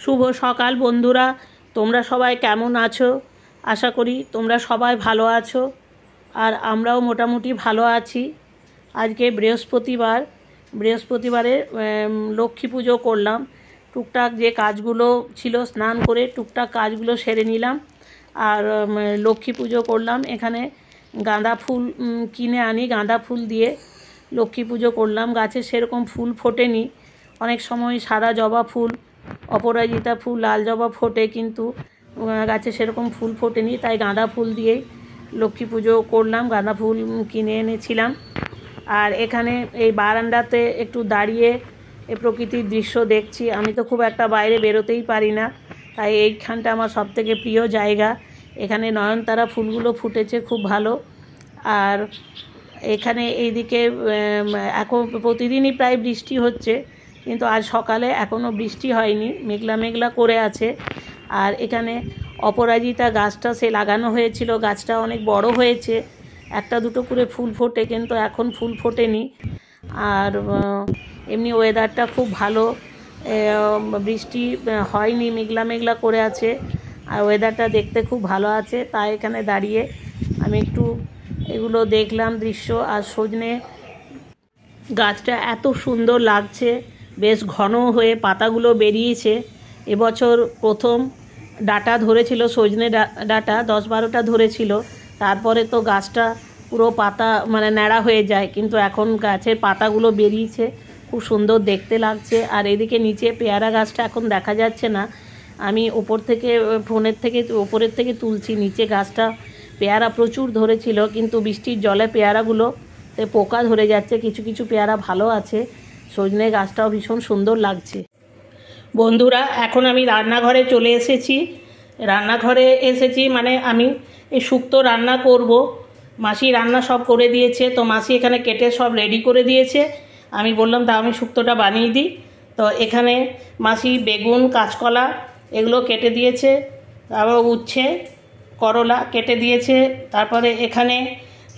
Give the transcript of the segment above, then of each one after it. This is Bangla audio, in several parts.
শুভ সকাল বন্ধুরা, তোমরা সবাই কেমন আছো? আশা করি তোমরা সবাই ভালো আছো, আর আমরাও মোটামুটি ভালো আছি। আজকে বৃহস্পতিবারে লক্ষ্মী পুজো করলাম। টুকটাক যে কাজগুলো ছিল, স্নান করে টুকটাক কাজগুলো সেরে নিলাম, আর লক্ষ্মী পুজো করলাম। এখানে গাঁদা ফুল কিনে আনি, গাঁদা ফুল দিয়ে লক্ষ্মী পুজো করলাম। গাছে সেরকম ফুল ফোটেনি, অনেক সময় সাদা জবা ফুল, অপরাজিতা ফুল, লাল জবা ফোটে, কিন্তু গাছে সেরকম ফুল ফোটেনি, তাই গাঁদা ফুল দিয়েই লক্ষ্মী পুজো করলাম। গাঁদা ফুল কিনে এনেছিলাম। আর এখানে এই বারান্দাতে একটু দাঁড়িয়ে এই প্রকৃতির দৃশ্য দেখছি। আমি তো খুব একটা বাইরে বেরোতেই পারি না, তাই এইখানটা আমার সবথেকে প্রিয় জায়গা। এখানে নয়নতারা ফুলগুলো ফুটেছে খুব ভালো। আর এখানে এইদিকে এখন প্রতিদিনই প্রায় বৃষ্টি হচ্ছে, কিন্তু আজ সকালে এখনও বৃষ্টি হয়নি, মেঘলা মেঘলা করে আছে। আর এখানে অপরাজিতা গাছটা সে লাগানো হয়েছিল, গাছটা অনেক বড় হয়েছে, একটা দুটো করে ফুল ফোটে, কিন্তু এখন ফুল ফোটেনি। আর এমনি ওয়েদারটা খুব ভালো, বৃষ্টি হয়নি, মেঘলা মেঘলা করে আছে, আর ওয়েদারটা দেখতে খুব ভালো আছে। তাই এখানে দাঁড়িয়ে আমি একটু এগুলো দেখলাম দৃশ্য। আর সজনে গাছটা এত সুন্দর লাগছে, বেশ ঘন হয়ে পাতাগুলো বেরিয়েছে। এবছর প্রথম ডাঁটা ধরেছিল, সজনে ডাঁটা 10-12টা ধরেছিল। তারপরে তো গাছটা পুরো পাতা ন্যাড়া হয়ে যায়, কিন্তু এখন গাছের পাতাগুলো বেরিয়েছে, খুব সুন্দর দেখতে লাগছে। আর এদিকে নিচে পেয়ারা গাছটা এখন দেখা যাচ্ছে না, আমি ফোনের থেকে ওপরের থেকে তুলছি। নিচে গাছটা পেয়ারা প্রচুর ধরেছিল, কিন্তু বৃষ্টির জলে পেয়ারাগুলোতে পোকা ধরে যাচ্ছে, কিছু কিছু পেয়ারা ভালো আছে। সজনে গাছটাও ভীষণ সুন্দর লাগছে। বন্ধুরা, এখন আমি রান্নাঘরে চলে এসেছি। আমি এই শুক্তো রান্না করব। মাসি রান্না সব করে দিয়েছে, তো মাসি এখানে কেটে সব রেডি করে দিয়েছে। আমি বললাম তা আমি শুক্তোটা বানিয়ে দিই। তো এখানে মাসি বেগুন, কাঁচকলা এগুলো কেটে দিয়েছে, তারপর উচ্ছে, করলা কেটে দিয়েছে। তারপরে এখানে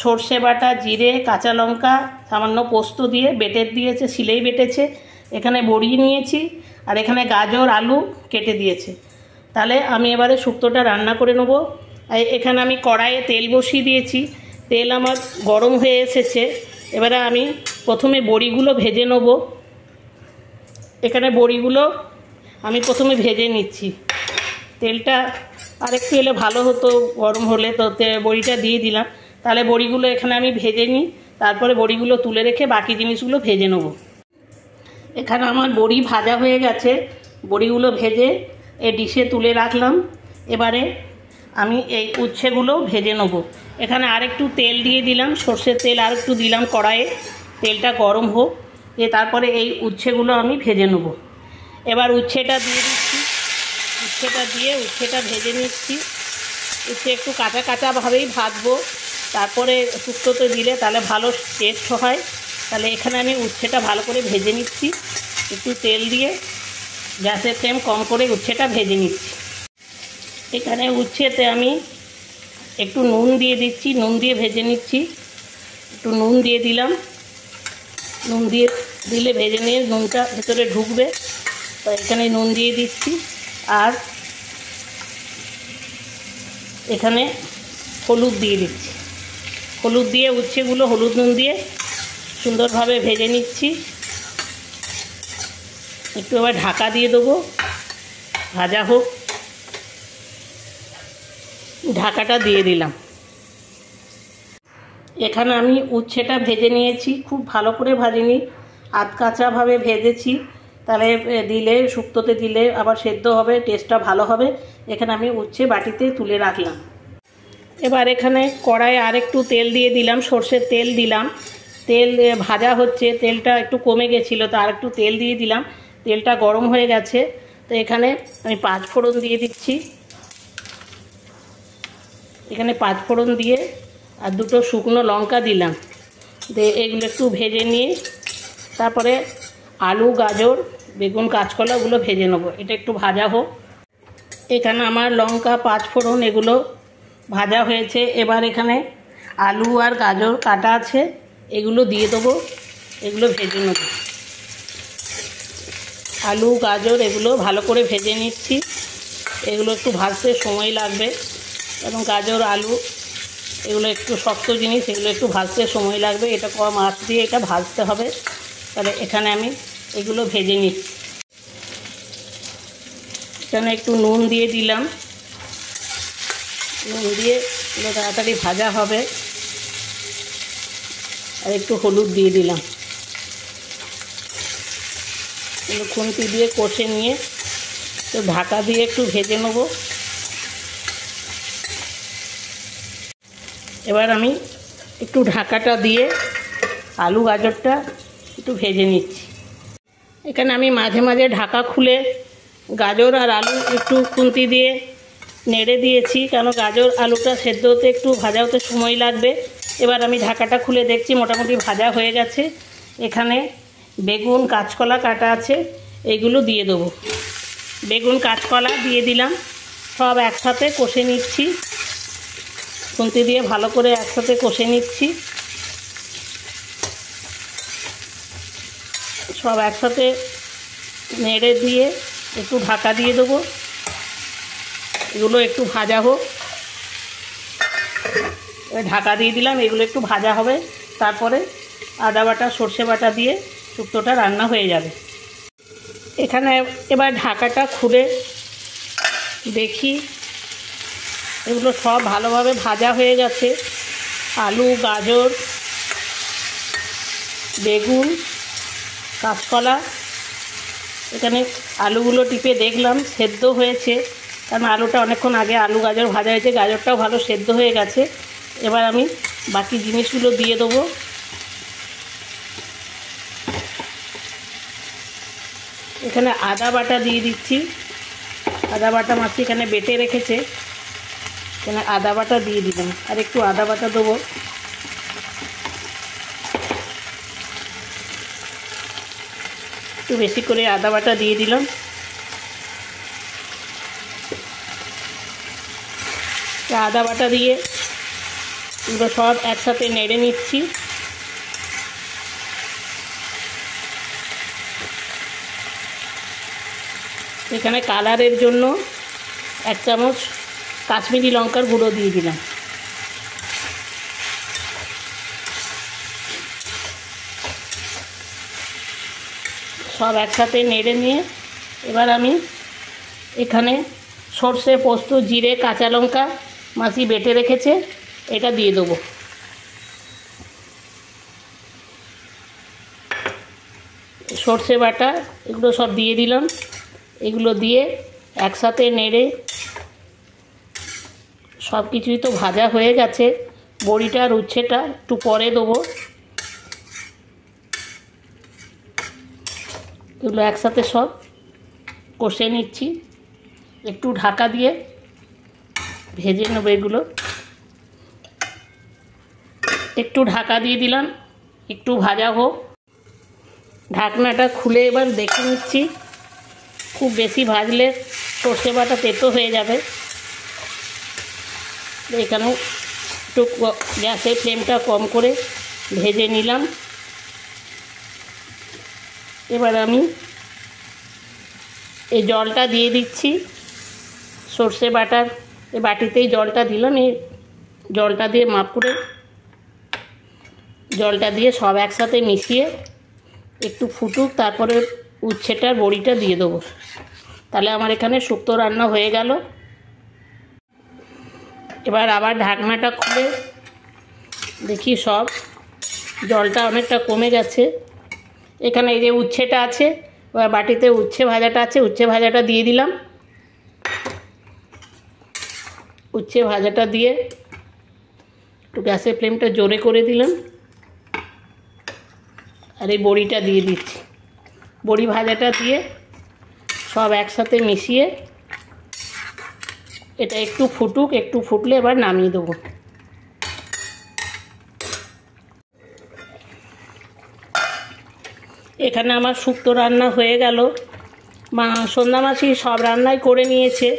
সর্ষে বাটা, জিরে, কাঁচা লঙ্কা, সামান্য পোস্ত দিয়ে বেটে দিয়েছে, শিলেই বেটেছে। এখানে বড়ি নিয়েছি, আর এখানে গাজর, আলু কেটে দিয়েছে। তাহলে আমি এবারে শুক্তোটা রান্না করে নেব। এখানে আমি কড়াইয়ে তেল বসিয়ে দিয়েছি, তেল আমার গরম হয়ে এসেছে। এবারে আমি প্রথমে বড়িগুলো ভেজে নেব। এখানে বড়িগুলো আমি প্রথমে ভেজে নিচ্ছি। তেলটা আরেকটু এলে ভালো হতো, গরম হলে, তো বড়িটা দিয়ে দিলাম। তাহলে বড়িগুলো এখানে আমি ভেজে নিই, তারপরে বড়িগুলো তুলে রেখে বাকি জিনিসগুলো ভেজে নেব। এখানে আমার বড়ি ভাজা হয়ে গেছে, বড়িগুলো ভেজে এই ডিশে তুলে রাখলাম। এবারে আমি এই উচ্ছেগুলো ভেজে নেব। এখানে আরেকটু তেল দিয়ে দিলাম, সর্ষের তেল আরেকটু দিলাম কড়াইয়ে, তেলটা গরম হোক, তারপরে এই উচ্ছেগুলো আমি ভেজে নেব। এবার উচ্ছেটা দিয়ে দিচ্ছি, উচ্ছেটা ভেজে নিচ্ছি। উচ্ছে একটু কাঁচা কাঁচাভাবেই ভাজবো, তারপরে শুক্তোতে দিলে তাহলে ভালো টেস্ট হয়। তাহলে এখানে আমি উচ্ছেটা ভালো করে ভেজে নিচ্ছি, একটু তেল দিয়ে গ্যাসের ফ্লেম কম করে উচ্ছেটা ভেজে নিচ্ছি। এখানে উচ্ছেতে আমি একটু নুন দিয়ে দিচ্ছি, নুন দিয়ে ভেজে নিচ্ছি। একটু নুন দিয়ে দিলাম, নুন দিয়ে দিলে ভেজে নিয়ে নুনটা ভেতরে ঢুকবে, তো এখানে নুন দিয়ে দিচ্ছি। আর এখানে হলুদ দিয়ে দিচ্ছি, হলুদ দিয়ে উচ্ছেগুলো হলুদ নুন দিয়ে সুন্দরভাবে ভেজে নিচ্ছি। একটু আবার ঢাকা দিয়ে দেবো, ভাজা হোক। ঢাকাটা দিয়ে দিলাম। এখানে আমি উচ্ছেটা ভেজে নিয়েছি, খুব ভালো করে ভাজিনি, আধ কাঁচাভাবে ভেজেছি। তাহলে দিলে শুক্তোতে দিলে আবার সেদ্ধ হবে, টেস্টটা ভালো হবে। এখানে আমি উচ্ছে বাটিতে তুলে রাখলাম। এবার এখানে কড়াইয়ে আরেকটু তেল দিয়ে দিলাম, সর্ষের তেল দিলাম। তেল ভাজা হচ্ছে, তেলটা একটু কমে গেছিলো, তো আরেকটু তেল দিয়ে দিলাম। তেলটা গরম হয়ে গেছে, তো এখানে আমি 5 ফোড়ন দিয়ে দিচ্ছি। এখানে 5 ফোড়ন দিয়ে আর 2টো শুকনো লঙ্কা দিলাম, দিয়ে এগুলো একটু ভেজে নিয়ে তারপরে আলু, গাজর, বেগুন, কাঁচকলাগুলো ভেজে নেবো। এটা একটু ভাজা হোক। এখানে আমার লঙ্কা, 5 ফোড়ন এগুলো ভাজা হয়েছে। এবার এখানে আলু আর গাজর কাটা আছে, এগুলো দিয়ে দেবো, এগুলো ভেজে নেব। আলু গাজর এগুলো ভালো করে ভেজে নিচ্ছি। এগুলো একটু ভাজতে সময় লাগবে, এবং গাজর আলু এগুলো একটু শক্ত জিনিস, এগুলো একটু ভাজতে সময় লাগবে। এটা কম আঁচ দিয়ে এটা ভাজতে হবে। তাহলে এখানে আমি এগুলো ভেজে নিচ্ছি। এখানে একটু নুন দিয়ে দিলাম, নুন দিয়ে এগুলো তাড়াতাড়ি ভাজা হবে। আর একটু হলুদ দিয়ে দিলাম। এগুলো খুন্তি দিয়ে কষে নিয়ে তো ঢাকা দিয়ে একটু ভেজে নেব। এবার আমি একটু ঢাকাটা দিয়ে আলু গাজরটা একটু ভেজে নিচ্ছি। এখানে আমি মাঝে মাঝে ঢাকা খুলে গাজর আর আলু একটু খুন্তি দিয়ে নেড়ে দিয়েছি, কারণ গাজর আলুটা সেদ্ধ হতে একটু ভাজা হতে সময় লাগবে। এবার আমি ঢাকাটা খুলে দেখছি মোটামুটি ভাজা হয়ে গেছে। এখানে বেগুন কাঁচকলা কাটা আছে, এইগুলো দিয়ে দেবো। বেগুন কাঁচকলা দিয়ে দিলাম, সব একসাথে কষে নিচ্ছি। খুন্তি দিয়ে ভালো করে একসাথে কষে নিচ্ছি। সব একসাথে নেড়ে দিয়ে একটু ঢাকা দিয়ে দেবো। এগুলো একটু ভাজা হোক। ঢাকা দিয়ে দিলাম, এগুলো একটু ভাজা হবে। তারপরে আদা বাটা সর্ষে বাটা দিয়ে শুক্তোটা রান্না হয়ে যাবে। এখানে এবার ঢাকাটা খুলে দেখি এগুলো সব ভালোভাবে ভাজা হয়ে গেছে। আলু গাজর বেগুন কাঁচকলা, এখানে আলুগুলো টিপে দেখলাম সেদ্ধ হয়েছে, কারণ আলুটা অনেকক্ষণ আগে আলু গাজর ভাজা হয়েছে। গাজরটাও ভালো সেদ্ধ হয়ে গেছে। এবার আমি বাকি জিনিসগুলো দিয়ে দেবো। এখানে আদা বাটা দিয়ে দিচ্ছি। আদা বাটা মাছি এখানে বেটে রেখেছে, এখানে আদা বাটা দিয়ে দিলাম। আর একটু আদা বাটা দেবো। একটু বেশি করে আদা বাটা দিয়ে দিলাম। আদা বাটা দিয়ে এগুলো সব একসাথে নেড়ে নিচ্ছি। এখানে কালারের জন্য 1 চামচ কাশ্মীরি লঙ্কার গুঁড়ো দিয়ে দিলাম। সব একসাথে নেড়ে নিয়ে এবার আমি এখানে সর্ষে পোস্ত জিরে কাঁচা লঙ্কা মাছি বেটে রেখেছে, এটা দিয়ে দেবো। সর্ষে বাটা এগুলো সব দিয়ে দিলাম। এগুলো দিয়ে একসাথে নেড়ে সব কিছুই তো ভাজা হয়ে গেছে। বড়িটা আর উচ্ছেটা একটু পরে দেবো। এগুলো একসাথে সব কষে নিচ্ছি। একটু ঢাকা দিয়ে ভেজে নেব। এগুলো একটু ঢাকা দিয়ে দিলাম, একটু ভাজা হোক। ঢাকনাটা খুলে এবার দেখে নিচ্ছি। খুব বেশি ভাজলে সর্ষে বাটা তেতো হয়ে যাবে। এখানে একটু গ্যাসের ফ্লেমটা কম করে ভেজে নিলাম। এবার আমি এই জলটা দিয়ে দিচ্ছি। সর্ষে বাটার এই বাটিতেই জলটা দিলাম। এই জলটা দিয়ে মাপ করে জলটা দিয়ে সব একসাথে মিশিয়ে একটু ফুটুক, তারপরে উচ্ছেটার বড়িটা দিয়ে দেবো। তাহলে আমার এখানে শুক্তো রান্না হয়ে গেল। এবার আবার ঢাকনাটা খুলে দেখি সব জলটা অনেকটা কমে গেছে। এখানে এই যে উচ্ছেটা আছে, বাটিতে উচ্ছে ভাজাটা আছে, উচ্ছে ভাজাটা দিয়ে দিলাম। উচ্ছে ভাজাটা দিয়ে একটু গ্যাসের ফ্লেমটা জোরে করে দিলাম। আর এই বড়িটা দিয়ে দিচ্ছি। বড়ি ভাজাটা দিয়ে সব একসাথে মিশিয়ে এটা একটু ফুটুক, একটু ফুটলে এবার নামিয়ে দেবো। এখানে আমার শুক্তো রান্না হয়ে গেল। সন্ধ্যা মাসি সব রান্নাই করে নিয়েছে,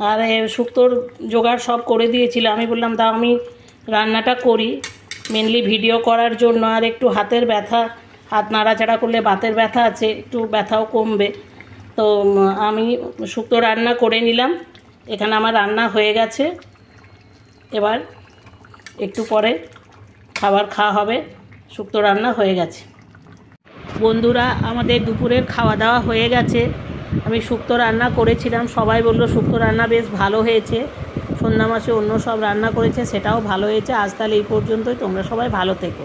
আর শুক্তোর জোগাড় সব করে দিয়েছিল। আমি বললাম দাও আমি রান্নাটা করি, মেনলি ভিডিও করার জন্য। আর একটু হাতের ব্যথা, হাত নাড়াচাড়া করলে বাতের ব্যথা আছে, একটু ব্যথাও কমবে। তো আমি শুক্তো রান্না করে নিলাম। এখানে আমার রান্না হয়ে গেছে। এবার একটু পরে খাবার খাওয়া হবে। শুক্তো রান্না হয়ে গেছে। বন্ধুরা, আমাদের দুপুরের খাওয়া দাওয়া হয়ে গেছে। আমি শুক্তো রান্না করেছিলাম, সবাই বললো শুক্তো রান্না বেশ ভালো হয়েছে। সন্ধ্যা মাসে অন্য সব রান্না করেছে, সেটাও ভালো হয়েছে। আজ তাহলে এই পর্যন্তই। তোমরা সবাই ভালো থেকো।